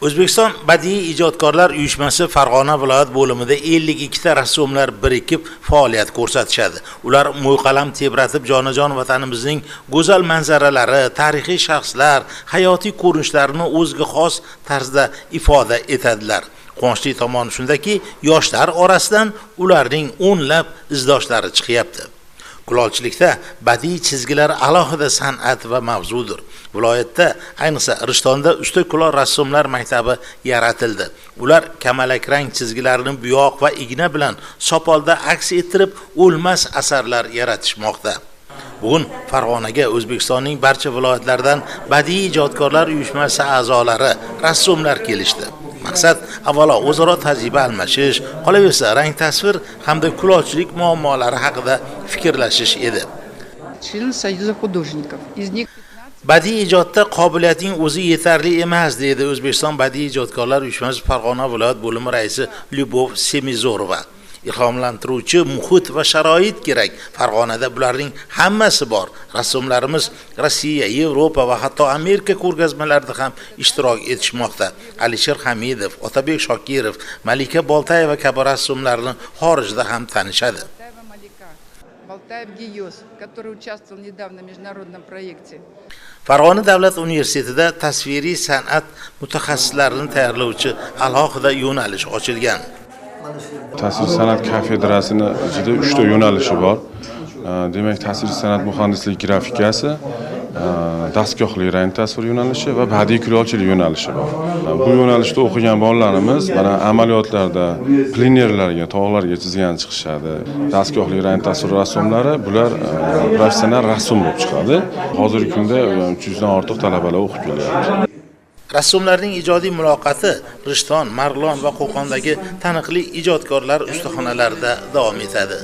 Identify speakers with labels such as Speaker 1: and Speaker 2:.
Speaker 1: O'zbekiston badiiy ijodkorlar uyushmasi Farg'ona viloyat bo'limida 52 ta rassomlar birikib faoliyat ko'rsatishadi. Ular mo'yqalam tebratib jonajon vatanimizning go'zal manzaralari, tarixiy shaxslar, hayotiy ko'rinishlarini o'ziga xos tarzda ifoda etadilar. Quvonchli tomoni shundaki, yoshlar orasidan ularning o'nlab izdoshlari chiqyapti. Kulolchilikda badiiy chizgilar alohida san'at va mavzudir. Viloyatda, ayniqsa Rishtonda usta kulol rassomlar maktabi yaratildi. Ular kamalak rang chizgilarini bo'yoq va igna bilan sopolda aks ettirib, o'lmas asarlar yaratishmoqda. Bugun Farg'onaga O'zbekistonning barcha viloyatlaridan badiiy ijodkorlar uyushmasi a'zolari, rassomlar kelishdi. Maqsad avvalo o'zaro tajriba almashish, qolaversa rang tasvir hamda kulolchilik muammolari haqida fikrlashish edi. Badiiy ijodda qobiliyating o'zi yetarli emas, dedi O'zbekiston badiiy ijodkorlar uyushmasi Farg'ona viloyat bo'limi raisi Lyubov Semizorova. Ilhomlantiruvchi muhit va sharoit kerak. Farg'onada bularning hammasi bor. Rassomlarimiz Rossiya, Yevropa va hatto Amerika ko'rgazmalarida ham ishtirok etishmoqda. Alisher Hamidov, Otabek Shokirov, Malika Boltayeva kabi rassomlarni xorijda ham tanishadi. Farg'ona davlat universitetida tasviriy san'at mutaxassislarini tayyorlovchi alohida yo'nalish ochilgan.
Speaker 2: Tasvir san'at kafedrasini ichida 3 ta yo'nalishi bor. Demak, tasvir san'at muhandislik grafikasi, dastgohli rang tasvir yo'nalishi va badiiy kulolchilik yo'nalishi bor. Bu yo'nalishda o'qigan bolalarimiz mana amaliyotlarda plenerlarga, tog'larga chizgan chiqishadi. Dastgohli rang tasvir rassomlari bular professional rassom bo'lib chiqadi. Hozirgi kunda 300 dan ortiq talabalar o'qib kelyapti.
Speaker 1: Rassomlarning ijodiy muloqoti Rishton, Marg'ilon va Qo'qondagi taniqli ijodkorlar ustaxonalarida davom etadi.